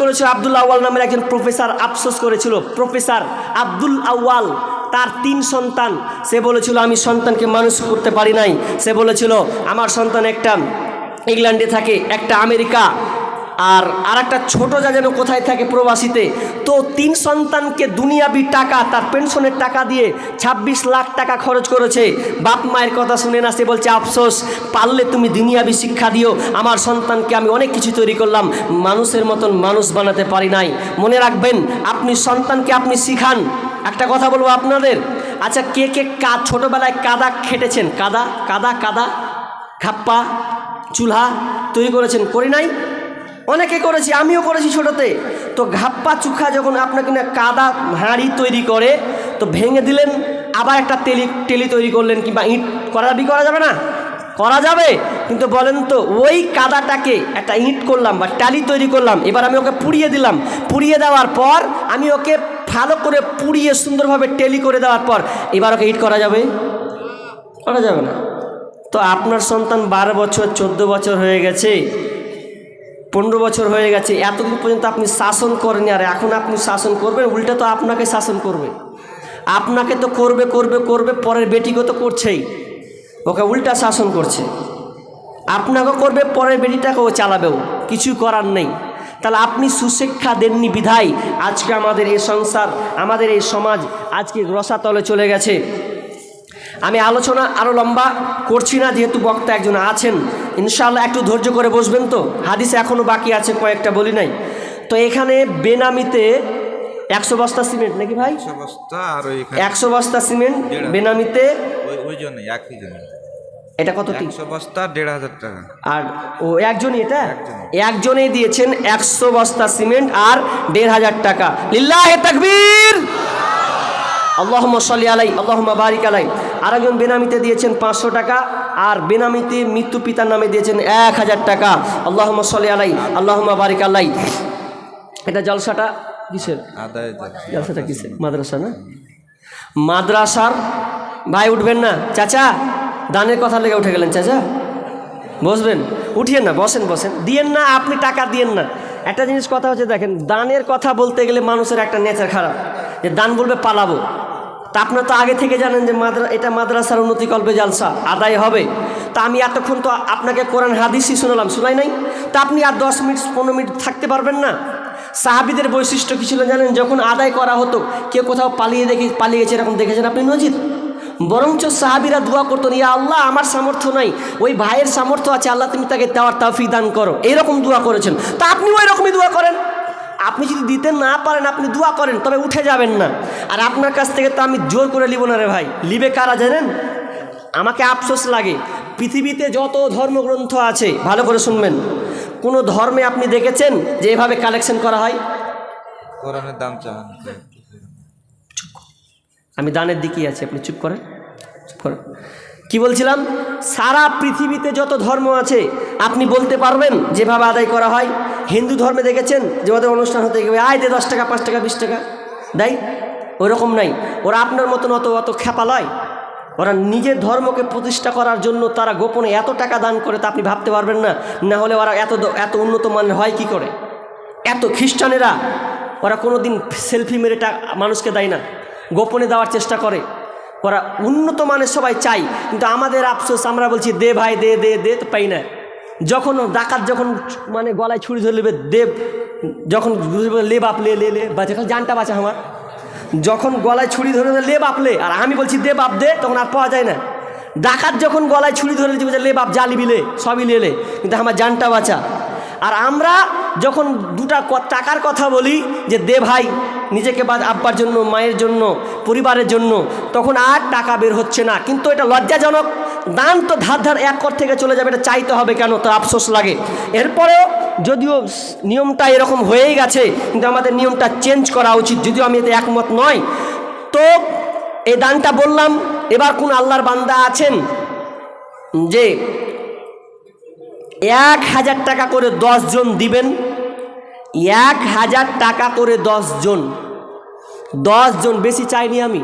করেছিল আব্দুল আউয়াল নামের একজন প্রফেসর, আফসোস করেছিল প্রফেসর আব্দুল আউয়াল, তার 3 সন্তান। সে বলেছিল আমি সন্তানকে মানুষ করতে পারি নাই। সে বলেছিল আমার সন্তান একটা ইংল্যান্ডে থাকে, একটা আমেরিকা, আর একটা ছোটো যা যেন কোথায় থাকে প্রবাসীতে। তো 3 সন্তানকে দুনিয়াবি টাকা, তার পেনশনের টাকা দিয়ে 26 লাখ টাকা খরচ করেছে। বাপ মায়ের কথা শুনে না, সে বলছে আফসোস, পারলে তুমি দুনিয়াবি শিক্ষা দিও, আমার সন্তানকে আমি অনেক কিছু তৈরি করলাম, মানুষের মতন মানুষ বানাতে পারি নাই। মনে রাখবেন, আপনি সন্তানকে আপনি শিখান। একটা কথা বলবো আপনাদের, আচ্ছা কে কে ছোটোবেলায় কাদা খেটেছেন? কাদা কাদা কাদা খাপ্পা চুলহা তৈরি করেছেন? করি নাই? অনেকে করেছি, আমিও করেছি ছোটোতে। তো ঘাপ্পা চুখা যখন আপনাকে না কাদা হাঁড়ি তৈরি করে, তো ভেঙে দিলেন, আবার একটা টেলি তৈরি করলেন, কিংবা ইট করা যাবে না? করা যাবে। কিন্তু বলেন তো, ওই কাদাটাকে একটা ইট করলাম বা টালি তৈরি করলাম, এবার আমি ওকে পুড়িয়ে দিলাম। পুড়িয়ে দেওয়ার পর আমি ওকে ভালো করে পুড়িয়ে সুন্দরভাবে টেলি করে দেওয়ার পর এবার ওকে ইট করা যাবে? করা যাবে না। তো আপনার সন্তান 12 বছর 14 বছর হয়ে গেছে, 15 বছর হয়ে গেছে, এতদিন পর্যন্ত আপনি শাসন করেন, আর এখন আপনি শাসন করবেন, উল্টে তো আপনাকে শাসন করবে। আপনাকে তো করবে করবে করবে, পরের বেটিকে তো করছেই, ওকে উল্টা শাসন করছে। আপনাকেও করবে, পরের বেটিটাকেও চালাবেও, কিছু করার নেই। তাহলে আপনি সুশিক্ষা দেননি বিধায় আজকে আমাদের এই সংসার, আমাদের এই সমাজ আজকে রসাতলে চলে গেছে। আমি আলোচনা আরও লম্বা করছি না, যেহেতু বক্তা একজন আছেন, ইনশাআল্লাহ একটু ধৈর্য করে বসবেন। তো হাদিস এখনও বাকি আছে, কয়েকটা বলি নাই। তো এখানে বেনামিতে 100 বস্তা সিমেন্ট নাকি ভাই? 100 বস্তা, আর 100 বস্তা সিমেন্ট বেনামিতে, ওই জন্য একই জন্য। এটা কত? 100 বস্তা 1,500 টাকা। আর ও একজনই, এটা একজনেই দিয়েছেন 100 বস্তা সিমেন্ট আর 1,500 টাকা। লিল্লাহি তাকবীর, আল্লাহুম্মা সাল্লি আলাই, আল্লাহুম্মা বারিক আলাই। আরেকজন বেনামিতে দিয়েছেন 500 টাকা, আর বেনামিতে মৃত্যু পিতার নামে দিয়েছেন 1000 টাকা। আল্লাহুম্মা সাল্লি আলাই, আল্লাহুম্মা বারিক আলাই। এটা জলসাটা কিসের? জলসাটা কিসের? মাদ্রাসা না? মাদ্রাসার ভাই উঠবেন না? চাচা দানের কথা লেগে উঠে গেলেন, চাচা বসবেন? উঠিয়েন না, বসেন বসেন। দিয়েন না, আপনি টাকা দিয়েন না। একটা জিনিস কথা হচ্ছে, দেখেন, দানের কথা বলতে গেলে মানুষের একটা নেচার খারাপ, যে দান বলবে পালাবো। তা আপনারা তো আগে থেকে জানেন যে এটা মাদ্রাসার উন্নতিকল্পে জালসা আদায় হবে। তা আমি এতক্ষণ তো আপনাকে কোরআন হাদিসই শোনাই নাই। তা আপনি আর 10 মিনিট 15 মিনিট থাকতে পারবেন না? সাহাবীদের বৈশিষ্ট্য কী ছিল জানেন? যখন আদায় করা হতো, কেউ কোথাও পালিয়ে গেছে, এরকম দেখেছেন আপনি নজির? বরঞ্চ সাহাবীরা দোয়া করতেন, ইয়া আল্লাহ আমার সামর্থ্য নাই, ওই ভাইয়ের সামর্থ্য আছে, আল্লাহ তুমি তাকে দেওয়ার তৌফিক দান করো, এইরকম দোয়া করেছেন। তা আপনিও ওই রকমই দোয়া করেন। আপনি যদি দিতে না পারেন, আপনি দোয়া করেন, তবে উঠে যাবেন না। আর আপনার কাছ থেকে তো আমি জোর করে নিব না রে ভাই। লিবে কারা জানেন? আমাকে আফসোস লাগে, পৃথিবীতে যত ধর্মগ্রন্থ আছে, ভালো করে শুনবেন, কোনো ধর্মে আপনি দেখেছেন যে এভাবে কালেকশন করা হয়? কোরআনের দাম চান। আমি দানের দিকেই আছি, আপনি চুপ করেন, চুপ করেন। কি বলছিলাম? সারা পৃথিবীতে যত ধর্ম আছে আপনি বলতে পারবেন যেভাবে আদায় করা হয়? হিন্দু ধর্মে দেখেছেন যে ওদের অনুষ্ঠান হতে গেলে আয় দে 10 টাকা 5 টাকা 20 টাকা দেয়? ওরকম নাই। ওরা আপনার মতন অত খেপা লয়। ওরা নিজের ধর্মকে প্রতিষ্ঠা করার জন্য তারা গোপনে এত টাকা দান করে, তা আপনি ভাবতে পারবেন না। না হলে ওরা এত উন্নত মানের হয় কি করে? এত খ্রিস্টানেরা ওরা কোনো দিন সেলফি মেরে মানুষকে দেয় না, গোপনে দেওয়ার চেষ্টা করে। ওরা উন্নত মানের সবাই চাই, কিন্তু আমাদের আফসোস, আমরা বলছি দে ভাই দে দে দে, তো পাই না। যখন ডাকাত যখন মানে গলায় ছুরি ধরে নেবে, দেব যখন লে বাপ লে লে লে বাঁচে, খালি জানটা বাঁচা আমার। যখন গলায় ছুরি ধরে লে বাপ লে, আর আমি বলছি দে বাপ দে, তখন আর পাওয়া যায় না। ডাকাত যখন গলায় ছুরি ধরে দিবে, লে বাপ জালি বিলে সবই লে, কিন্তু আমার জানটা বাঁচা। আর আমরা যখন দুটা টাকার কথা বলি যে দে ভাই, নিজেকে বা আব্বার জন্য, মায়ের জন্য, পরিবারের জন্য, তখন আর টাকা বের হচ্ছে না। কিন্তু এটা লজ্জাজনক। দান তো ধার এক কর থেকে চলে যাবে, এটা চাইতে হবে কেন? তো আফসোস লাগে। এরপরেও যদিও নিয়মটা এরকম হয়েই গেছে, কিন্তু আমাদের নিয়মটা চেঞ্জ করা উচিত, যদিও আমি এতে একমত নয়। তো এই দানটা বললাম। এবার কোন আল্লাহর বান্দা আছেন যে 1000 টাকা করে 10 জন দিবেন? 1000 টাকা করে 10 জন, বেশি চাইনি আমি,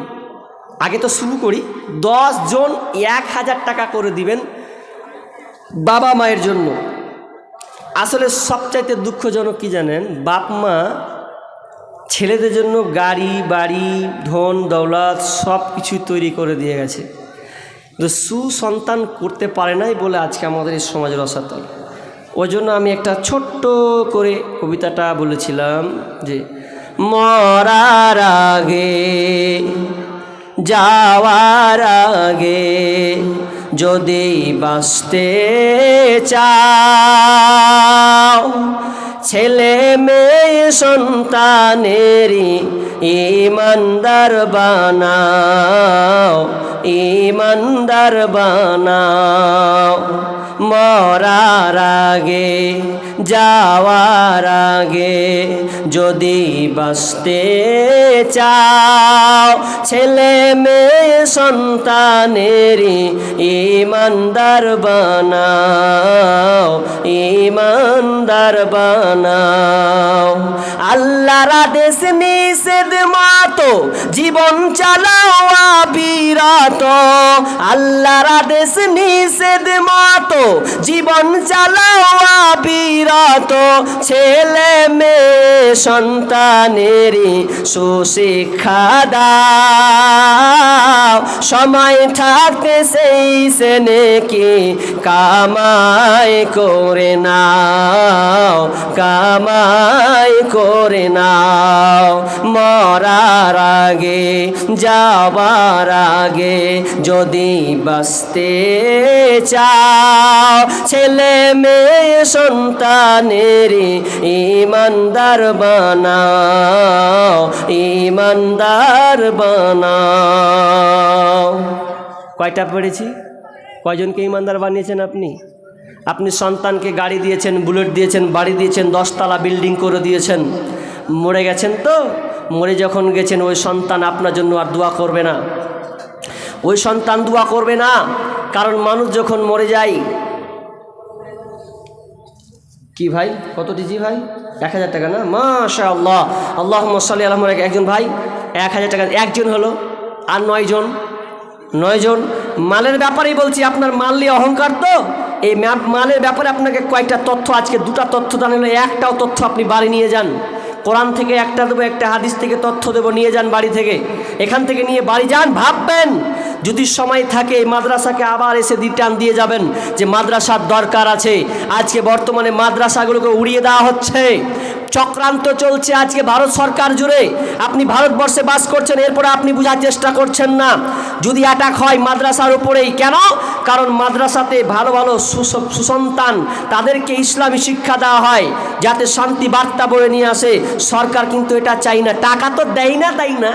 আগে তো শুরু করি। 10 জন 1000 টাকা করে দিবেন বাবা মায়ের জন্য। আসলে সবচাইতে দুঃখজনক কি জানেন, বাপ মা ছেলেদের জন্য গাড়ি বাড়ি ধন দৌলত সব কিছু তৈরি করে দিয়ে গেছে, কিন্তু সুসন্তান করতে পারে নাই বলে আজকে আমাদের এই সমাজের অসাতল। ওই জন্য আমি একটা ছোট্ট করে কবিতাটা বলেছিলাম যে মরার আগে যাওয়ার আগে যদি বাঁচতে চাও, ছেলে মেয়ে সন্তানেরই ইমানদার বানাও, ইমানদার বানাও। মরার আগে যাওয়ার আগে যদি বাঁচতে চাও, ছেলে মেয়ে সন্তানেরই ইমানদার বানাও, ইমানদার বানাও। আল্লাহর আদেশ নিষেধ মতো জীবন চালাও অবিরত, আল্লাহর আদেশ নিষেধ মতো জীবন চালাও অবিরত। ছেলে মেয়ে সন্তানেরই সুশিক্ষা দাও, সময় থাকতে সেই সেনেকি কামাই করে নাও, কামাই করে নাও। মরার আগে যাবার আগে যদি বাঁচতে চাও, ছেলে মেয়ে সন্তানেরই ইমানদার বানাও, ইমানদার বানাও। কয়টা পড়েছি? কয়জনকে ইমানদার বানিয়েছেন আপনি? আপনি সন্তানকে গাড়ি দিয়েছেন, বুলেট দিয়েছেন, বাড়ি দিয়েছেন, 10 তলা বিল্ডিং করে দিয়েছেন, মরে গেছেন তো? মরে যখন গেছেন ওই সন্তান আপনার জন্য আর দোয়া করবে না, ওই সন্তান দোয়া করবে না। কারণ মানুষ যখন মরে যায়, কি ভাই কতটি জি ভাই? 1000 টাকা না? মাশাআল্লাহ, আল্লাহুম্মা সাল্লি আলা মুহাম্মাদ। একজন ভাই 1000 টাকা, একজন হলো, আর 9 জন, 9 জন। মালের ব্যাপারেই বলছি, আপনার মাল নিয়ে অহংকার তো। এই মালের ব্যাপারে আপনাকে কয়েকটা তথ্য, আজকে 2টা তথ্য জানালে, একটাও তথ্য আপনি বাড়ি নিয়ে যান। কোরআন থেকে একটা দেবো, একটা হাদিস থেকে তথ্য দেবো, নিয়ে যান বাড়ি থেকে। এখান থেকে নিয়ে বাড়ি যান, ভাববেন যদি সময় থাকে এই মাদ্রাসাকে আবার এসে রিটার্ন দিয়ে যাবেন, যে মাদ্রাসার দরকার আছে। আজকে বর্তমানে মাদ্রাসাগুলোকে উড়িয়ে দেওয়া হচ্ছে, চক্রান্ত চলছে আজকে ভারত সরকার জুড়ে। আপনি ভারতবর্ষে বাস করছেন, এরপরে আপনি বোঝার চেষ্টা করছেন না। যদি অ্যাটাক হয় মাদ্রাসার উপরেই, কেন? কারণ মাদ্রাসাতে ভালো ভালো সুসন্তান, তাদেরকে ইসলামী শিক্ষা দেওয়া হয় যাতে শান্তি বার্তা বয়ে নিয়ে আসে। সরকার কিন্তু এটা চাই না, টাকা তো দেয় না, তাই না,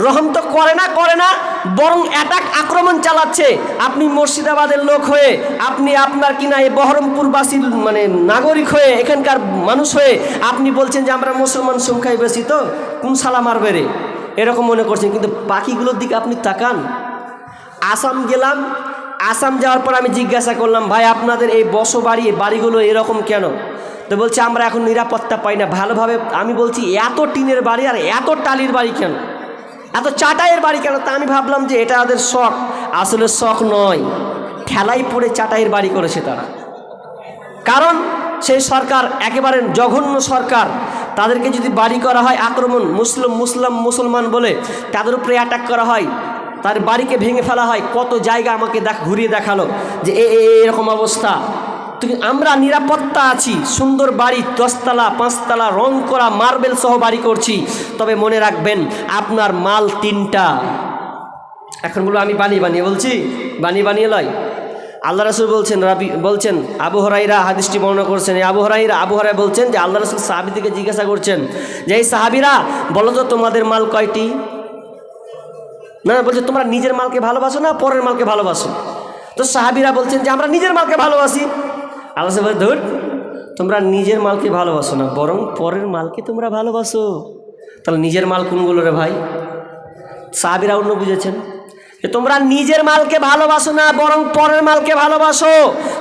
রহম তো করে না, বরং অ্যাটাক আক্রমণ চালাচ্ছে। আপনি মুর্শিদাবাদের লোক হয়ে, আপনি আপনার কিনা এই বহরমপুরবাসীর মানে নাগরিক হয়ে, এখানকার মানুষ হয়ে আপনি বলছেন যে আমরা মুসলমান সংখ্যায় বেশি, তো কোন সালা মারবে রে, এরকম মনে করছেন। কিন্তু বাকিগুলোর দিকে আপনি তাকান। আসাম গেলাম, আসাম যাওয়ার পর আমি জিজ্ঞাসা করলাম, ভাই আপনাদের এই বাড়িগুলো এরকম কেন? তো বলছে আমরা এখন নিরাপত্তা পাই না ভালোভাবে। আমি বলছি এত টিনের বাড়ি আর এত টালির বাড়ি কেন, এত চাটাইয়ের বাড়ি কেন? তা আমি ভাবলাম যে এটা ওদের শখ। আসলে শখ নয়, ঠেলাই পড়ে চাটাইয়ের বাড়ি করেছে তারা। কারণ সেই সরকার একেবারে জঘন্য সরকার। তাদেরকে যদি বাড়ি করা হয় আক্রমণ, মুসলমান বলে তাদের উপরে অ্যাটাক করা হয়, তার বাড়িকে ভেঙে ফেলা হয়। কত জায়গা আমাকে ঘুরিয়ে দেখালো যে এরকম অবস্থা। তো আমরা নিরাপত্তা আছি, সুন্দর বাড়ি, 10 তলা 5 তলা রং করা মার্বেল সহ বাড়ি করছি। তবে মনে রাখবেন আপনার মাল 3টা। এখন বলো আমি বানিয়ে বলছি, বানিয়ে লয়। আল্লাহ রাসূল বলছেন আবু হুরায়রা হাদিসটি বর্ণনা করছেন। আবু হুরায়রা বলছেন যে আল্লাহ রাসূল সাহাবীদেরকে জিজ্ঞাসা করছেন যে এই সাহাবীরা বলো তো তোমাদের মাল কয়টি? না, বলছে তোমরা নিজের মালকে ভালোবাসো না পরের মালকে ভালোবাসো? তো সাহাবীরা বলছেন যে আমরা নিজের মালকে ভালোবাসি। আল্লাহ রাসূল বলে ধুর, তোমরা নিজের মালকে ভালোবাসো না, বরং পরের মালকে তোমরা ভালোবাসো। তাহলে নিজের মাল কোনগুলো রে ভাই? সাহাবীরা অন্য বুঝেছেন যে তোমরা নিজের মালকে ভালোবাসো না, বরং পরের মালকে ভালোবাসো।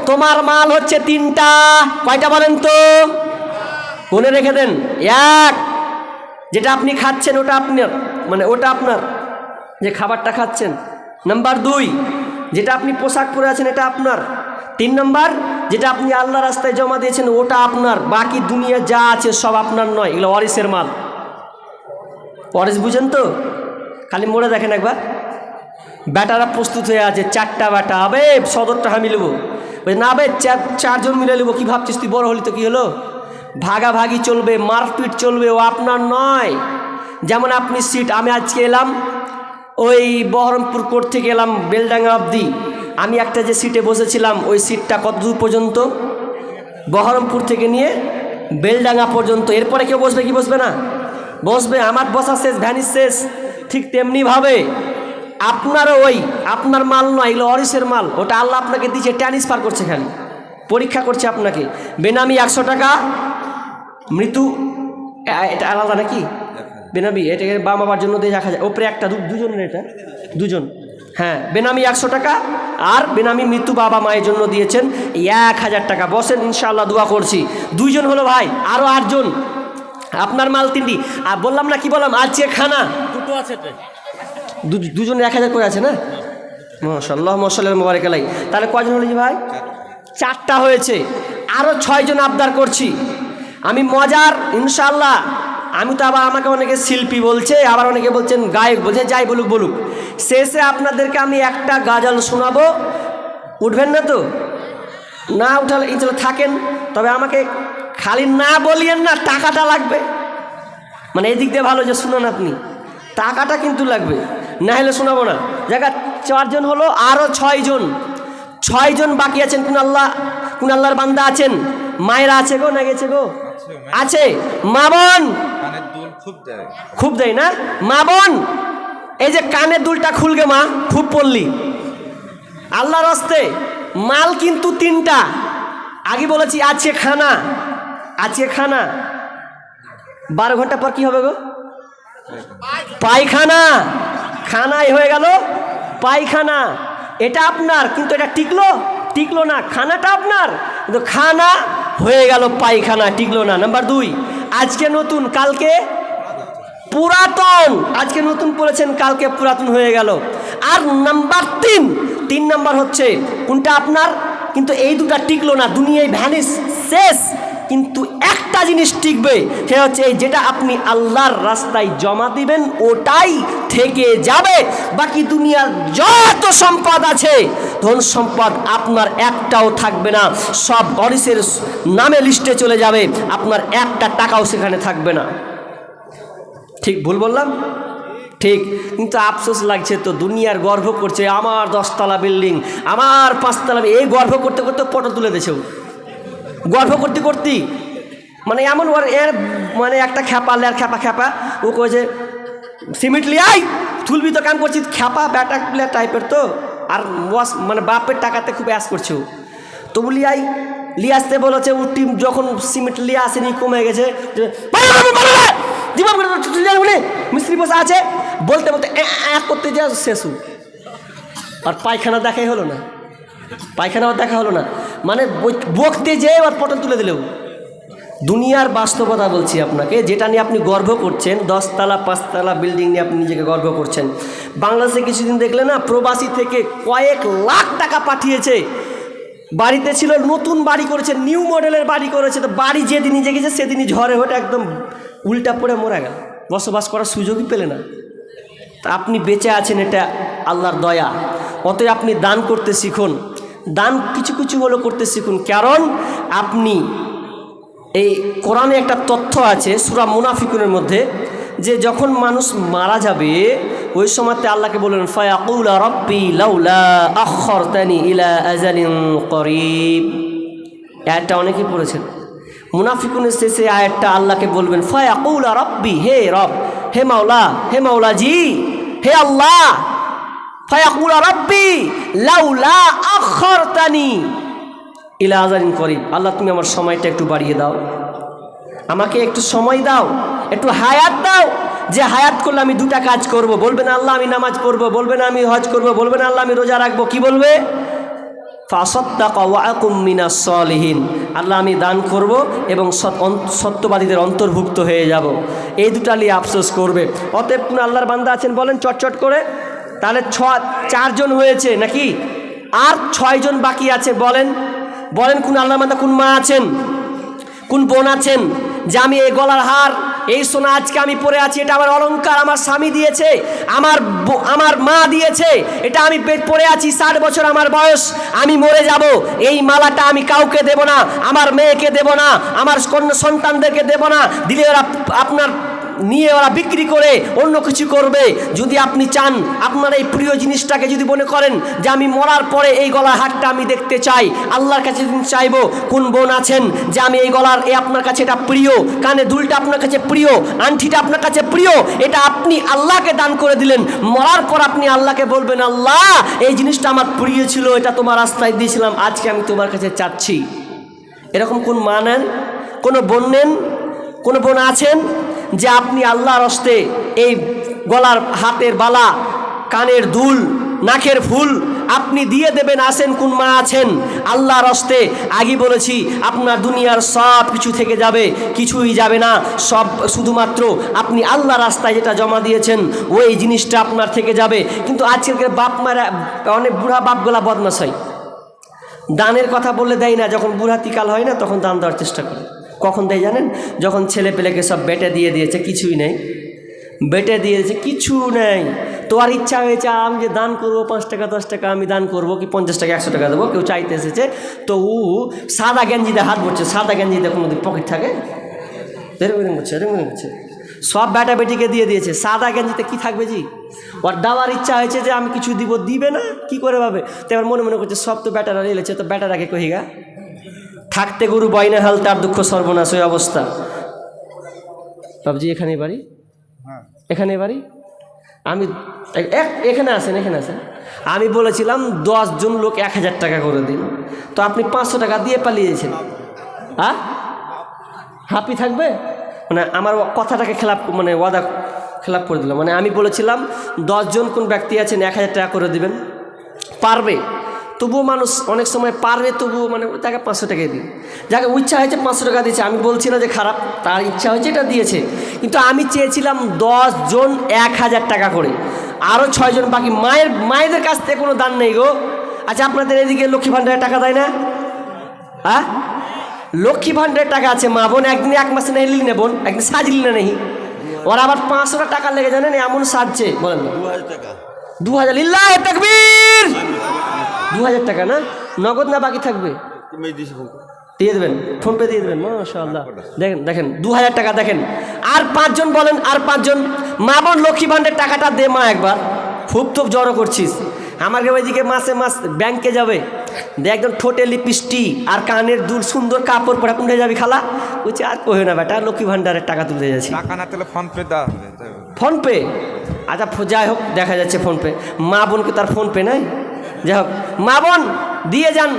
তোমার মাল হচ্ছে 3টা। কয়টা বলেন তো? মনে রেখে দেন। 1, যেটা আপনি খাচ্ছেন ওটা আপনার, মানে ওটা আপনার, যে খাবারটা খাচ্ছেন। নাম্বার 2, যেটা আপনি পোশাক পরে আছেন এটা আপনার। 3 নম্বর, যেটা আপনি আল্লাহ রাস্তায় জমা দিয়েছেন ওটা আপনার, বাকি দুনিয়া যা আছে সব আপনার নয়, এগুলো ওয়ারিসের মাল। ওয়ারিস বুঝেন তো? খালি মরে দেখেন একবার, ব্যাটারা প্রস্তুত হয়ে আছে, 4টা ব্যাটা, আবে সদরটা আমি নেবো, না আবে 4জন মিলে নেবো, কী ভাবছিস তুই, বড় হলি তো কী হলো? ভাগাভাগি চলবে, মারপিট চলবে, ও আপনার নয়। যেমন আপনি সিট, আমি আজকে এলাম ওই বহরমপুর কোর্ট থেকে এলাম বেলডাঙ্গা অবধি, আমি একটা যে সিটে বসেছিলাম ওই সিটটা কত দূর পর্যন্ত? বহরমপুর থেকে নিয়ে বেলডাঙ্গা পর্যন্ত। এরপরে কেউ বসবে কি বসবে না? বসবে। আমার বসা শেষ, ভ্যানিস শেষ। ঠিক তেমনিভাবে আপনারও ওই আপনার মাল নয়, এগুলো ওয়ারিসের মাল, ওটা আল্লাহ আপনাকে দিচ্ছে, ট্রান্সফার করছে, খালি পরীক্ষা করছে আপনাকে। বেনামি 100 টাকা, মৃত্যু এটা আলাদা নাকি? বেনামি এটাকে বাবা মাবার জন্য দিয়ে রাখা যায়, ওপরে একটা দুজনের, এটা দুজন, হ্যাঁ। বেনামি 100 টাকা, আর বেনামি মৃত্যু বাবা মায়ের জন্য দিয়েছেন 1000 টাকা। বসেন, ইনশাআল্লাহ দোয়া করছি। 2 জন হলো ভাই, আরও 8 জন, আপনার মাল 3টি। আর বললাম না, কি বললাম, আজকে খানা দুটো আছে, দুজন 1000 করে আছে না? মাশাআল্লাহ, মাশাআল্লাহ, মোবারক আলাই। তাহলে কয়জন হলো যে ভাই? 4টা হয়েছে। আরও 6 জন আবদার করছি আমি, মজার ইনশাআল্লাহ। আমি তো আবার, আমাকে অনেকে শিল্পী বলছে, আবার অনেকে বলছেন গায়ক বলছে, যাই বলুক বলুক, শেষে আপনাদেরকে আমি একটা গাজল শোনাবো। উঠবেন না তো? না উঠালে ইনশাআল্লাহ থাকেন, তবে আমাকে খালি না বলিয়েন না, টাকাটা লাগবে। মানে এদিক দিয়ে ভালো যে শুনান আপনি, টাকাটা কিন্তু লাগবে, না হলে শোনাবো না। জায়গা 4 জন হলো, আরও 6 জন, 6 জন বাকি আছেন। কোন আল্লাহর বান্দা আছেন? মায়েরা আছে গো, না গেছে গো? আছে। মা বোন কানের দুল খুব দেয় না? মা বোন, এই যে কানের দুলটা খুলগে মা, খুব পড়লি আল্লাহর হস্তে। মাল কিন্তু 3টা, আগে বলেছি আছে খানা, আছে খানা। 12 ঘন্টা পর কি হবে গো? পায়খানা। খানাই হয়ে গেল পায়খানা। এটা আপনার, কিন্তু এটা টিকলো না। খানাটা আপনার, কিন্তু খানা হয়ে গেল পায়খানা, টিকলো না। নাম্বার 2, আজকে নতুন, কালকে পুরাতন। আজকে নতুন পড়েছেন, কালকে পুরাতন হয়ে গেল। আর নাম্বার 3 নাম্বার হচ্ছে কোনটা আপনার, কিন্তু এই দুটা টিকলো না, দুনিয়ায় ভ্যানিস শেষ, কিন্তু একটা জিনিস টিকবে, সেটা হচ্ছে এই যেটা আপনি আল্লাহর রাস্তায় জমা দিবেন ওটাই থেকে যাবে। বাকি দুনিয়ার যত সম্পদ আছে, ধন সম্পদ, আপনার একটাও থাকবে না, সব ওয়ারিসের নামে লিস্টে চলে যাবে, আপনার একটা টাকাও সেখানে থাকবে না। ঠিক ভুল বললাম? ঠিক। কিন্তু আফসোস লাগছে তো, দুনিয়ার গর্ব করছে, আমার 10 তলা বিল্ডিং, আমার 5 তলা, এই গর্ব করতে করতে পটল তুলে দিয়েছে। গর্ব করতে করতে মানে এমন এর মানে একটা খ্যাপা, লেয়ার খ্যাপা, ও কয়েছে সিমেন্ট লিয়াই তুলবি তো, কাম করছি খ্যাপা ব্যাটা প্লেয়ার টাইপের তো, আর মানে বাপের টাকাতে খুব অ্যাস করছে। তবু লিয়ে আসতে বলেছে, ও টিম যখন সিমেন্ট লিয়ে আসেনি, কমে গেছে, মিস্ত্রি বসে আছে, বলতে বলতে করতে যা শেষ। আর পায়খানা দেখাই হলো না, পায়খানাও দেখা হলো না, মানে বকতে যেয়ে আর পটল তুলে দিলেও। দুনিয়ার বাস্তবতা বলছি আপনাকে, যেটা নিয়ে আপনি গর্ব করছেন, 10 তলা 5 তলা বিল্ডিং নিয়ে আপনি নিজেকে গর্ব করছেন। বাংলাদেশে কিছুদিন দেখলে না, প্রবাসী থেকে কয়েক লাখ টাকা পাঠিয়েছে, বাড়িতে ছিল, নতুন বাড়ি করেছে, নিউ মডেলের বাড়ি করেছে, তো বাড়ি যেদিনই জেগেছে সেদিনই ঝড়ে হয়ে একদম উল্টা পড়ে মরে গেল, বসবাস করার সুযোগই পেলে না। তা আপনি বেঁচে আছেন, এটা আল্লাহর দয়া। অতএব আপনি দান করতে শিখুন, দান কিছু কিছু হলো করতে শিখুন। কারণ আপনি এই কোরআনে একটা তথ্য আছে সূরা মুনাফিকুনের মধ্যে, যে যখন মানুষ মারা যাবে ওই সময়তে আল্লাহকে বললেন, ফায়াকুল রাব্বি লাউলা আখরতানি ইলা আজালিন করিব। আয়াতটা অনেকেই পড়েছেন। মুনাফিকুনের শেষে আয়াতটা আল্লাহকে বলবেন, ফায়াকুল রাব্বি, হে রব, হে মাওলা জি, হে আল্লাহ, ফায়াকুল রাব্বি লাউলা আখরতানি ইলা আজালিন করিব, আল্লাহ তুমি আমার সময়টা একটু বাড়িয়ে দাও, আমাকে একটু সময় দাও, একটু হায়াত দাও, যে হায়াত করলে আমি 2টা কাজ করব। বলবে না আল্লাহ আমি নামাজ পড়বো, বলবে না আমি হজ করব, বলবে না আল্লাহ আমি রোজা রাখবো, কি বলবে? ফাসাদ্দাকা ওয়া আকুম মিনাস সলিহিন, আল্লাহ আমি দান করব এবং সত্যবাদীদের অন্তর্ভুক্ত হয়ে যাব। এই 2টা নিয়ে আফসোস করবে। অতএব কোন আল্লাহর বান্দা আছেন বলেন চটচট করে? তাহলে 4 জন হয়েছে নাকি? আর 6 জন বাকি আছে। বলেন বলেন কোন আল্লাহর বান্দা, কোন মা আছেন, কোন বোন আছেন যে আমি এই গলার হার, এই সোনা আজকে আমি পরে আছি, এটা আমার অলংকার, আমার স্বামী দিয়েছে, আমার মা দিয়েছে, এটা আমি পরে আছি, 60 বছর আমার বয়স, আমি মরে যাব, এই মালাটা আমি কাউকে দেব না, আমার মেয়েকে দেব না, আমার কন্যা সন্তানদেরকে দেব না, দিলে ওরা আপনার নিয়ে ওরা বিক্রি করে অন্য কিছু করবে। যদি আপনি চান আপনার এই প্রিয় জিনিসটাকে যদি মনে করেন যে আমি মরার পরে এই গলার হারটা আমি দেখতে চাই, আল্লাহর কাছে চাইবো, কোন বোন আছেন যে আমি এই গলার আপনার কাছে এটা প্রিয়, কানে দুলটা আপনার কাছে প্রিয়, আংটিটা আপনার কাছে প্রিয়, এটা আপনি আল্লাহকে দান করে দিলেন, মরার পর আপনি আল্লাহকে বলবেন আল্লাহ এই জিনিসটা আমার প্রিয় ছিল, এটা তোমার রাস্তায় দিয়েছিলাম, আজকে আমি তোমার কাছে চাচ্ছি। এরকম কোন মা নেন, কোনো বোন নেন, কোনো বোন আছেন যে আপনি আল্লাহর হস্তে এই গলার হাতের বালা, কানের দুল, নাকের ফুল আপনি দিয়ে দেবেন? আসেন কোন মা আছেন আল্লাহর হস্তে? আগে বলেছি আপনার দুনিয়ার সব কিছু থেকে যাবে, কিছুই যাবে না, সব শুধুমাত্র আপনি আল্লাহ রাস্তায় যেটা জমা দিয়েছেন ওই জিনিসটা আপনার থেকে যাবে। কিন্তু আজকের বাপ মারা, অনেক বুড়া বাপগুলা বদমাশ হয়, দানের কথা বললে দেয় না, যখন বুড়াতিকাল হয় না তখন দান দেওয়ার চেষ্টা করে। কখন দেয় জানেন? যখন ছেলে পেলেকে সব বেটে দিয়ে দিয়েছে, কিছুই নেই, বেটে দিয়েছে কিছু নেই, তোমার ইচ্ছা হয়েছে আমি যে দান করবো 5 টাকা 10 টাকা আমি দান করবো, কি 50 টাকা 100 টাকা দেবো, কেউ চাইতে এসেছে তো ও সাদা গেঞ্জিতে হাত ভরছে, সাদা গেঞ্জিতে কোনো পকেট থাকে, করছে সব বেটা বেটিকে দিয়ে দিয়েছে, সাদা গেঞ্জিতে কি থাকবে জি? ওর দেওয়ার ইচ্ছা হয়েছে যে আমি কিছু দিব, দিবে না, কি করে ভাবে? তো এবার মনে মনে করছে সব তো বেটারা রেলেছে, তো বেটারাকে কহিগা থাকতে গরু বয়না হাল, তার দুঃখ সর্বনাশ, ওই অবস্থা। বাবজি এখানে বাড়ি, এখানে বাড়ি, আমি এখানে আসেন, এখানে আসেন। আমি বলেছিলাম 10 জন লোক 1000 টাকা করে দিন, তো আপনি 500 টাকা দিয়ে পালিয়েছেন। হ্যাঁ, হ্যাপি থাকবে মানে আমার কথাটাকে খেলাপ, মানে ওয়াদা খেলাপ করে দিল। মানে আমি বলেছিলাম 10 জন কোন ব্যক্তি আছেন 1000 টাকা করে দিবেন, পারবে, তবুও মানুষ অনেক সময় পারবে, তবুও মানে তাকে 500 টাকাই দিন, যাকে ইচ্ছা হয়েছে 500 টাকা দিয়েছে, আমি বলছি না যে খারাপ, তার ইচ্ছা হয়েছে এটা দিয়েছে, কিন্তু আমি চেয়েছিলাম 10 জন 1000 টাকা করে, আরও 6 জন বাকি মায়েদের কাছ থেকে কোনো দান নেই গো। আচ্ছা আপনাদের এদিকে লক্ষ্মী ভাণ্ডারের টাকা দেয় না? হ্যাঁ, লক্ষ্মী ভাণ্ডারের টাকা আছে, মা বোন একদিন 1 মাসে নেই না, বোন একদিন সাজলি না নেই, ওরা আবার 500 টাকা লেগে জানেন এমন সাজছে, বলেন না 2000 লিল্লাহ তাকবীর, 2000 টাকা না, নগদ না বাকি থাকবে? দিয়ে দেবেন, ফোনপে দিয়ে দেবেন, মাশাআল্লাহ। দেখেন দেখেন 2000 টাকা দেখেন। আর 5 জন বলেন, আর 5 জন মা বোন লক্ষ্মী ভাণ্ডারের টাকাটা দে মা একবার, খুব তো জড়ো করছিস, আমাকে ওইদিকে মাসে মাস ব্যাংকে যাবে, একদম ঠোঁটে লিপস্টিক আর কানের দুল, সুন্দর কাপড় পরে কোনটা যাবি খালা? বলছে আর কহে না বেটা, লক্ষ্মী ভাণ্ডারের টাকা তুলতে যাচ্ছি। টাকা না তাহলে ফোন পে দাও, ফোনপে, আচ্ছা যাই হোক, দেখা যাচ্ছে ফোনপে, মা বোনকে তার ফোনপে নাই, যাই হোক মা বোন দিয়ে যান।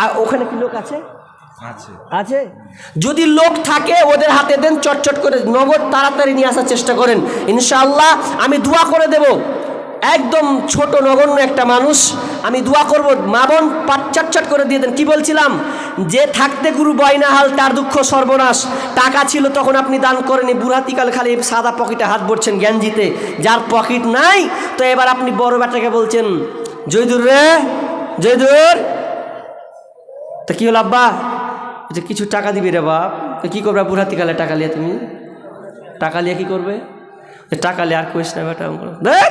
আর ওখানে কি লোক আছে? আছে, যদি লোক থাকে ওদের হাতে দেন, চটচট করে নগদ তাড়াতাড়ি নিয়ে আসার চেষ্টা করেন, ইনশাআল্লাহ আমি দোয়া করে দেব। একদম ছোট নগণ্য একটা মানুষ, আমি দোয়া করব, মা বোন চটচট করে দিয়ে দেন। কি বলছিলাম যে থাকতে গুরু বয়না হাল, তার দুঃখ সর্বনাশ। টাকা ছিল তখন আপনি দান করেনি, বুড়াতিকাল খালি সাদা পকেটে হাত ভরছেন গেঞ্জিতে, যার পকেট নাই তো এবার আপনি বড় বেটাকে বলছেন জয়দুর রে, জয়দুর, তো কি হলো আব্বা? যে কিছু টাকা দিবি রে বাপ, তো কী করবে বুড়াতিকালে টাকা লিয়ে? তুমি টাকা লিয়ে কী করবে? টাকা লিয়ে আর কইস না বেটা,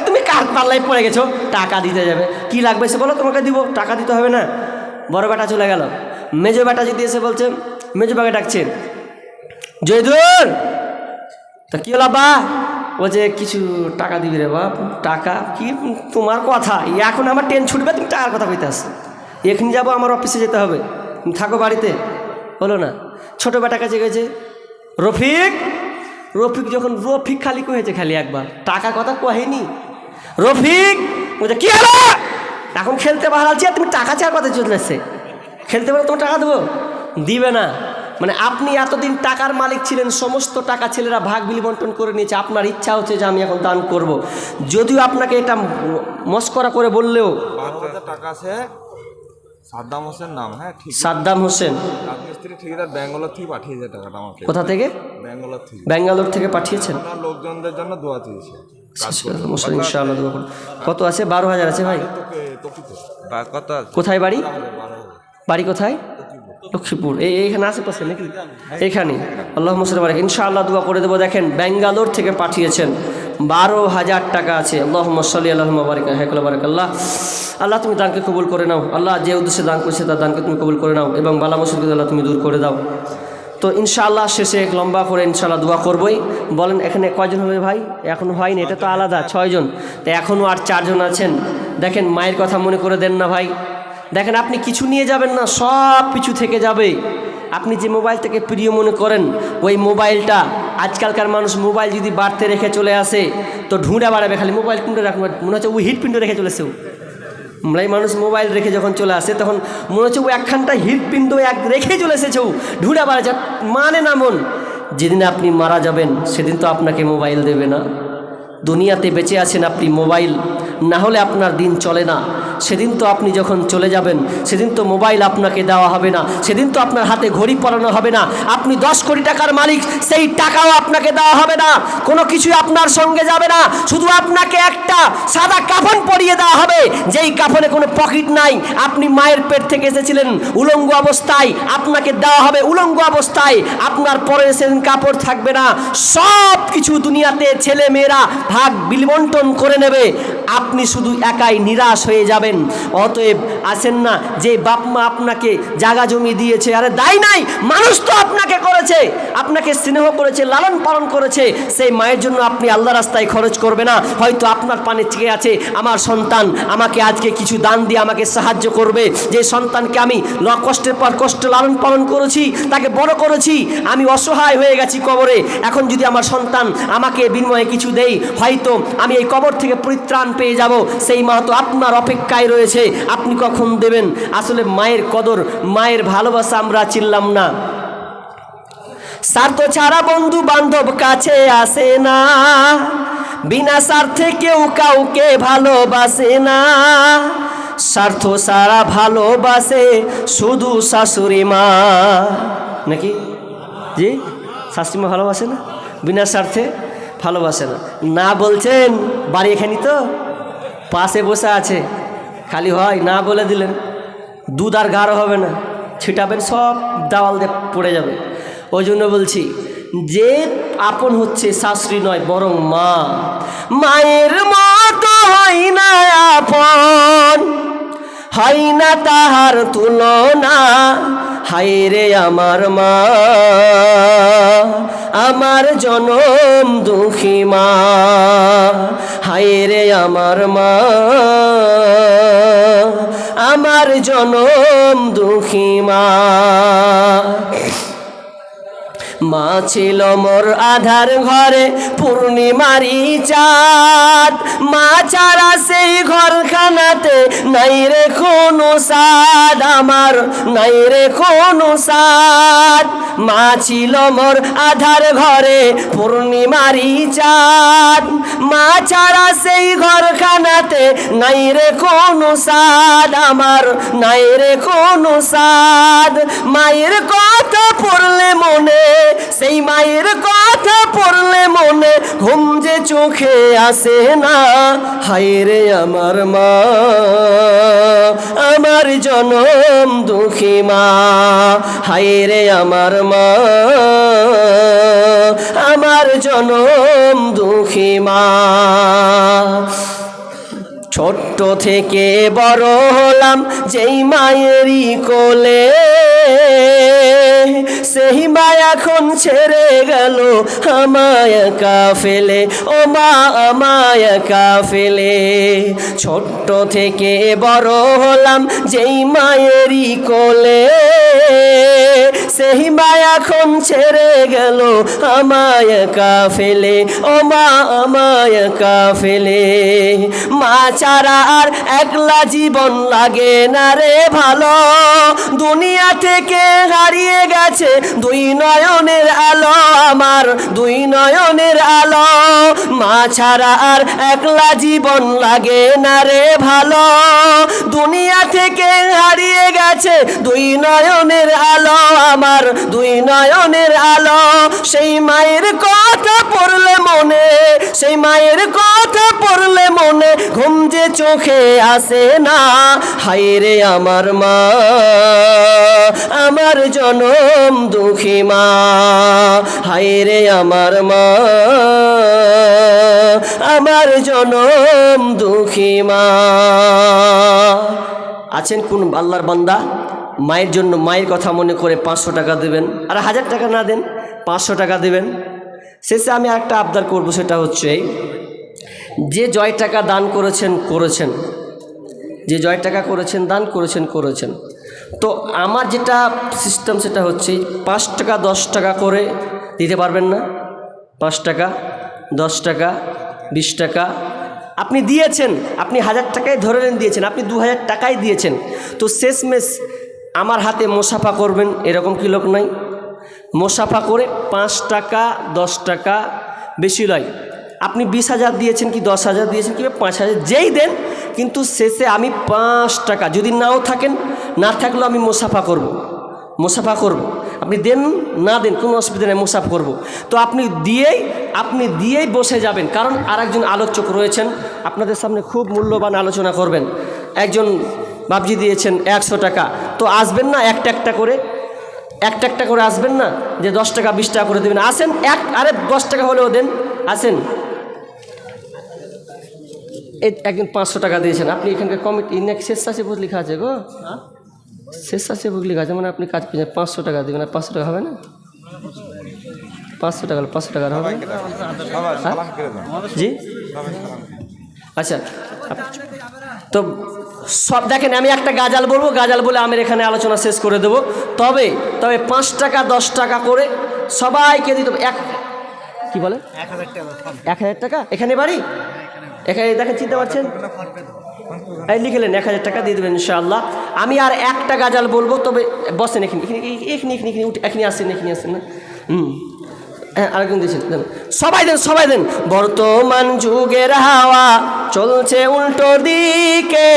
তুমি কার পাল্লায় পড়ে গেছো, টাকা দিতে যাবে, কি লাগবে সে বলো, তোমাকে দিব, টাকা দিতে হবে না। বড় বেটা চলে গেল, মেজো বেটা যদি এসে বলছে, মেজো বাকে ডাকছে জয়দুর, তা কী হলো আব্বা? বলছে কিছু টাকা দিবি রে বাপ। টাকা কি তোমার কথা, এখন আমার ট্রেন ছুটবে, তুমি টাকার কথা কইতে আসো, এখানে যাবো, আমার অফিসে যেতে হবে, তুমি থাকো বাড়িতে। হলো না, ছোটো বেটা কাছে গেছে রফিক, রফিক যখন রফিক খালি কয়েছে, খালি একবার টাকা কথা কহেনি, রফিক বলছে কি হলো, এখন খেলতে বাড়াচ্ছি আর তুমি টাকা চাওয়ার কথা চলে আসছে, খেলতে পারো তোমার টাকা দেবো, দিবে না। মানে আপনি এতদিন টাকার মালিক ছিলেন, সমস্ত টাকা ছেলেরা ভাগ বিলি বন্টন করে নিয়েছে, আপনার ইচ্ছা হচ্ছে যে আমি এখন দান করব, যদিও আপনাকে এটা মস্করা করে বললেও টাকা আছে। সাদ্দাম হোসেন নাম, হ্যাঁ ঠিক, সাদ্দাম হোসেন রাজমিস্ত্রি ঠিকাদার, ব্যাঙ্গালোর থেকে পাঠিয়েছে টাকাটা আমাকে। কোথা থেকে? ব্যাঙ্গালোর থেকে। ব্যাঙ্গালোর থেকে পাঠিয়েছেন? লোকজনদের জন্য দোয়া চেয়েছে। ইনশাআল্লাহ দোয়া করুন। কত আছে? 12,000 আছে ভাই। বা কত আছে? কোথায় বাড়ি? বাড়ি কোথায়? লক্ষ্মীপুর। এইখানে আশেপাশে নাকি? এখানে। আল্লাহ মুসলিম বাড়ি ইনশাআল্লাহ দোয়া করে দেবো। দেখেন ব্যাঙ্গালোর থেকে পাঠিয়েছেন, 12,000 টাকা আছে। আল্লাহ সাল্লি আল্লাহ বারিক হেকলা বারাক আল্লাহ। আল্লাহ তুমি দানকে কবুল করে নাও। আল্লাহ যে উদ্দেশ্যে দান করছে তার দানকে তুমি কবুল করে নাও এবং বালা মুসিবত আল্লাহ তুমি দূর করে দাও। তো ইনশাআল্লাহ শেষে এক লম্বা করে ইনশাআল্লাহ দোয়া করবই। বলেন এখানে কয়জন হবে ভাই? এখনও হয়নি, এটা তো আলাদা 6 জন। তো এখনও আর 4 জন আছেন। দেখেন মায়ের কথা মনে করে দেন না ভাই। দেখেন আপনি কিছু নিয়ে যাবেন না, সব কিছু থেকে যাবে। আপনি যে মোবাইলটাকে প্রিয় মনে করেন, ওই মোবাইলটা আজকালকার মানুষ মোবাইল যদি বাড়তে রেখে চলে আসে তো ঢুঁড়া বাড়াবে, খালি মোবাইল পিন্ড রাখবে, মনে হচ্ছে ওই হৃৎপিণ্ড রেখে চলেছে। মানুষ মোবাইল রেখে যখন চলে আসে তখন মনে হচ্ছে ও একখানটা হৃৎপিণ্ড রেখেই চলে এসেছে, ও ঢুঁড়া বাড়াচ্ছে। মানে না মন, যেদিন আপনি মারা যাবেন সেদিন তো আপনাকে মোবাইল দেবে না। দুনিয়াতে বেঁচে আছেন আপনি মোবাইল না হলে আপনার দিন চলে না। সেদিন তো আপনি যখন চলে যাবেন সেদিন তো মোবাইল আপনাকে দেওয়া হবে না, সেদিন তো আপনার হাতে ঘড়ি পরানো হবে না। আপনি 10 কোটি টাকার মালিক, সেই টাকাও আপনাকে দেওয়া হবে না, কোনো কিছুই আপনার সঙ্গে যাবে না। শুধু আপনাকে একটা সাদা কাফন পরিয়ে দেওয়া হবে, যেই কাফনে কোনো পকেট নাই। আপনি মায়ের পেট থেকে এসেছিলেন উলঙ্গ অবস্থায়, আপনাকে দেওয়া হবে উলঙ্গ অবস্থায়। আপনার পরে সেদিন কাপড় থাকবে না। সব কিছু দুনিয়াতে ছেলে মেয়েরা ভাগ বিলবন্টন করে নেবে, আপনি শুধু একাই নিরাশ হয়ে যাবেন। অতএব আসেন না, যে বাপ মা আপনাকে জায়গা জমি দিয়েছে, আরে দায় নাই, মানুষ তো আপনাকে করেছে, আপনাকে স্নেহ করেছে, লালন পালন করেছে, সেই মায়ের জন্য আপনি আল্লাহ রাস্তায় খরচ করবে না। হয়তো আপনার পানে চেয়ে আছে আমার সন্তান আমাকে আজকে কিছু দান দিয়ে আমাকে সাহায্য করবে, যে সন্তানকে আমি কষ্টের পর কষ্ট লালন পালন করেছি, তাকে বড় করেছি, আমি অসহায় হয়ে গেছি কবরে। এখন যদি আমার সন্তান আমাকে বিনিময়ে কিছু দেই, হয়তো আমি এই কবর থেকে পরিত্রাণ পেয়ে যাব। সেই মা তো আপনার অপেক্ষায় রয়েছে, আপনি কখন দেবেন? আসলে মায়ের কদর, মায়ের ভালোবাসা আমরা চিনলাম না। স্বার্থ ছাড়া বন্ধু বান্ধব কাছে আসে না, বিনা স্বার্থে কেউ কাউকে ভালোবাসে না। স্বার্থ ছাড়া ভালোবাসে শুধু শাশুড়ি মা, নাকি জি? শাশুড়ি মা ভালোবাসে না, বিনা স্বার্থে ভালোবাসে না। না বলছেন বাড়ি এখানে তো পাশে বসে আছে, খালি হয় না বলে দিলেন, দুধ আর গাঢ় হবে না, ছিটাবেন সব দেওয়াল দিয়ে পড়ে যাবে। ওই জন্য বলছি যে আপন হচ্ছে শাশুড়ি নয় বরং মা। মায়ের মতো হয় না আপন, হয় না তাহার তুলনা। হায় রে আমার মা, আমার জনম দুঃখী মা। হায় রে আমার মা, আমার জনম দুঃখী মা। মা ছিল মোর আধার ঘরে পূর্ণিমারি চাঁদ, মা ছাড়া সেই ঘরখানাতে নাই রে কোনো সাদ, আমার নাই রে কোনো সাদ। মা ছিল মোর আধার ঘরে পূর্ণিমারি চাঁদ, মা ছাড়া সেই ঘরখানাতে নাই রে কোনো সাদ, আমার নাই রে কোনো সাদ। মায়ের কথা পড়লে মনে, সেই মায়ের কথা পড়লে মনে ঘুম যে চোখে আসে না। হায় রে আমার মা, আমার জনম দুঃখী মা। হায় রে আমার মা, আমার জনম দুঃখী মা। ছোট্ট থেকে বড় হলাম যেই মায়েরই কোলে, সেই মা এখন ছেড়ে গেল আমায় একা ফেলে, ও মা আমায় একা ফেলে। ছোট্ট থেকে বড় হলাম যেই মায়েরই কোলে, সেই মা এখন ছেড়ে গেল আমায় একা ফেলে, ও মা আমায় একা ফেলে। মা ছাড়া আর একলা জীবন লাগে না রে ভালো, দুনিয়া থেকে হারিয়ে গেছে দুই নয়নের আলো, আমার দুই নয়নের আলো। মা ছাড়া আর একলা জীবন লাগে না রে ভালো, দুনিয়া থেকে হারিয়ে গেছে দুই নয়নের আলো, আমার দুই নয়নের আলো। সেই মায়ের কথা পড়লে মনে, সেই মায়ের কথা পড়লে মনে ঘুম যে চোখে আসে না। হায় রে আমার মা, আমার জনম দুঃখী মা, হায় রে আমার মা, আমার জনম দুঃখী মা। আছেন কোন আল্লাহর বান্দা মায়ের জন্য, মায়ের কথা মনে করে 500 টাকা দেবেন, আর 1000 টাকা না দেন 500 টাকা দেবেন। শেষে আমি একটা আবদার করব, সেটা হচ্ছে যে জয় টাকা দান করেছেন করেছেন, যে জয় টাকা করেছেন দান করেছেন, তো আমার যেটা সিস্টেম সেটা হচ্ছে 5 টাকা 10 টাকা করে দিতে পারবেন না? 5 টাকা 10 টাকা 20 টাকা আপনি দিয়েছেন, আপনি 1000 টাকায় ধরে নেন দিয়েছেন, আপনি 2000 টাকাই দিয়েছেন, তো শেষমেশ আমার হাতে মোসাফা করবেন, এরকম কি লোক নাই? মোসাফা করে 5 টাকা 10 টাকা বেশি নয়, আপনি 20,000 দিয়েছেন কি 10,000 দিয়েছেন কি 5,000 যেই দেন, কিন্তু শেষে আমি 5 টাকা, যদি নাও থাকেন না থাকলেও আমি মোসাফা করব। আপনি দেন না দেন কোনো অসুবিধা নেই, মোসাফা করব। তো আপনি দিয়েই বসে যাবেন, কারণ আরেকজন আলোচক রয়েছেন আপনাদের সামনে খুব মূল্যবান আলোচনা করবেন। একজন বাবজি দিয়েছেন 100 টাকা, তো আসবেন না একটা একটা করে আসবেন না, যে 10 টাকা 20 টাকা করে দেবেন, আসেন আরে 10 টাকা হলেও দেন, আসেন। এই একজন 500 টাকা দিয়েছেন, আপনি এখানকার কমিটি স্বেচ্ছাসেবক লেখা আছে গো, স্বেচ্ছাসেবক লেখা আছে, মানে আপনি কাজ পেয়েছেন 500 টাকা দেবেন, আর 500 টাকা হবে না? 500 টাকা হবে না? জি আচ্ছা, তো সব দেখেন, আমি একটা গাজাল বলবো, গাজাল বলে আমি এখানে আলোচনা শেষ করে দেবো। তবে 5 টাকা 10 টাকা করে সবাইকে দিতে হবে। কি বলে 1000 টাকা? এখানে বাড়ি, এখানে দেখেন, চিনতে পারছেন, এই লিখলেন 1000 টাকা দিয়ে দেবেন ইনশাআল্লাহ। আমি আর একটা গাজাল বলবো, তবে বসেন এখানে আসেন না। হ্যাঁ, আরেকজন দিয়েছেন, সবাই দেন। বর্তমান যুগের হাওয়া চলছে উল্টো দিকে,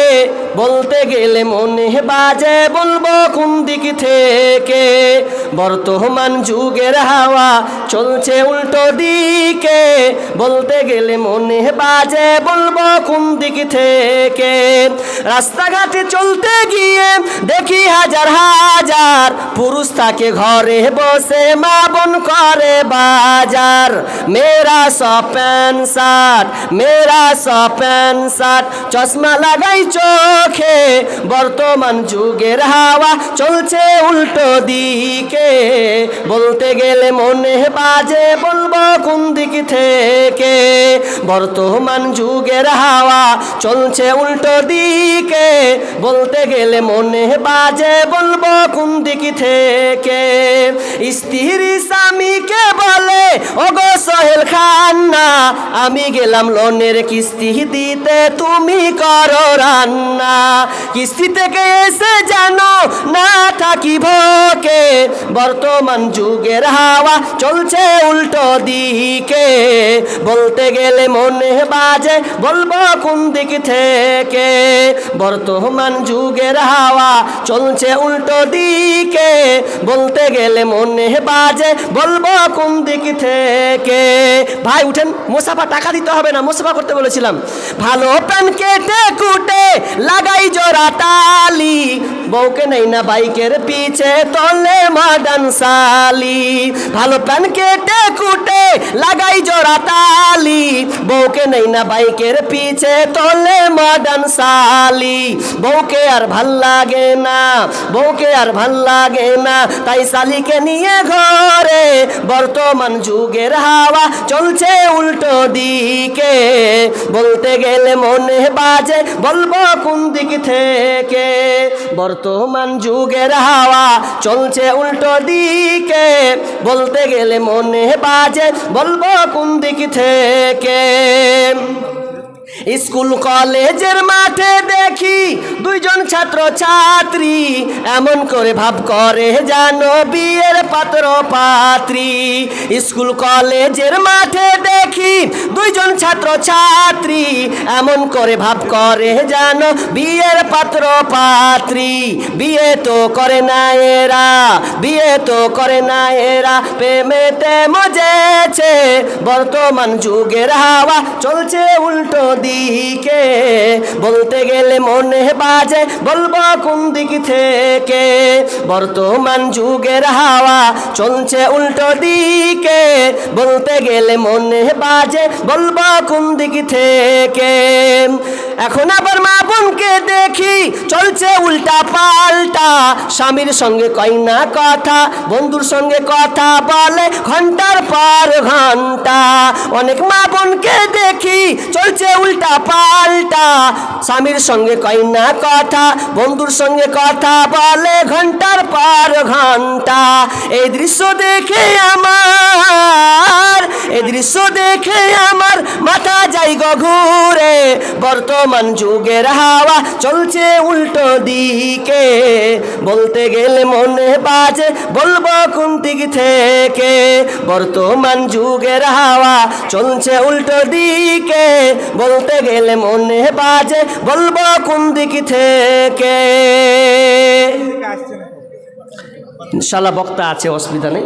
বলতে গেলে মনে বাজে বলবো কোন দিক থেকে। বর্তমান যুগের হাওয়া চলছে উল্টো দিকে, বলতে গেলে মনে বাজে বলবো কোন দিক থেকে। রাস্তাঘাটে চলতে গিয়ে দেখি হাজার হাজার পুরুষ থাকে ঘরে বসে, মা বোন করে বাজার। মেরা সব প্যান্ট শার্ট চশমা লাগাই চোখে, বর্তমান যুগের হাওয়া চলছে উল্টো দিকে, বলতে গেলে মনে বাজে বলবো কোন দিক থেকে। বর্তমান যুগের হাওয়া চলছে উল্টো দিকে, বলতে গেলে মনে বাজে বলবো কোন দিক থেকে। স্ত্রী স্বামীকে বলে ওগো সোহেল খান্না, আমি গেলাম লোনের কিস্তি দিতে, তুমি করো রান্না। কিস্তি থেকে এসে জানো না থাকি ভোকে, বর্তমান যুগের হাওয়া চলছে উল্টো দিকে, বলতে গেলে মনে বাজে বলবো কোন দিক থেকে। বর্তমান যুগের হাওয়া চলছে উল্টো দিকে, বলতে গেলে মনে বাজে বলবো কোন দিক থেকে। ভাই উঠেন, মোসাফা টাকা দিতে হবে না, মোসাফা করতে বলেছিলাম। ভালো প্যান কেটে কুটে লাগাই জোড়া তালি, বউকে নেই না বাইকের পিছে তলে মডার্ন সালি। ভালো প্যান কেটে কুটে লাগাই জোড়া তালি, বউকে নেই না বাইকের পিছে তলে মডার্ন সালি। বউকে আর ভাল লাগে না, তাই সালিকে নিয়ে ঘরে, বর্তমান যুগের হাওয়া চলছে উল্টো দিকে, বলতে গেলে মনে বাজে বলবো কোন দিক থেকে। বর্তমান যুগের হাওয়া চলছে উল্টো দিকে, বলতে গেলে মনে বাজে বলবো কোন দিক থেকে। স্কুল কলেজের মাঠে দেখি দুইজন ছাত্র ছাত্রী, এমন করে ভাব করে জানো বিয়ের পাত্র পাত্রী। স্কুল কলেজের মাঠে দেখি দেখি দুইজন ছাত্র ছাত্রী এমন করে ভাব করে জানো বিয়ের পাত্র পাত্রী। বিয়ে তো করে না এরা, বিয়ে তো করে না এরা, প্রেমেতে মজেছে। বর্তমান যুগের হাওয়া চলছে উল্টো দিকে, বলতে গেলে মনে বাজে বলবো কোন দিক থেকে। বর্তমান যুগের হাওয়া চলছে উল্টো দিকে, বলতে গেলে মনে বাজে বলবো কোন দিক থেকে। এখন আবার মা বোনকে দেখি চলছে উল্টা পাল্টা, স্বামীর সঙ্গে কয় না কথা, বন্ধুর সঙ্গে কথা বলে ঘন্টার পর ঘন্টা। অনেক মা বোনকে দেখি চলছে উল্টা পাল্টা, স্বামীর সঙ্গে কয় না কথা, বন্ধুর সঙ্গে কথা বলে ঘন্টার পর ঘন্টা। এই দৃশ্য দেখে আমার, এই দৃশ্য দেখে আমার মাথা যাই গো ঘুরে। বর্তমান যুগের হাওয়া চলছে উল্টো দিকে, বলতে গেলে মনে বাজে বলবো কোন দিক থেকে। বর্তমান যুগের হাওয়া চলছে উল্টো দিকে, বলতে গেলে মনে বাজে বলবো কোন দিক থেকে। ইনশাআল্লাহ বক্তা আছে, অসুবিধা নেই।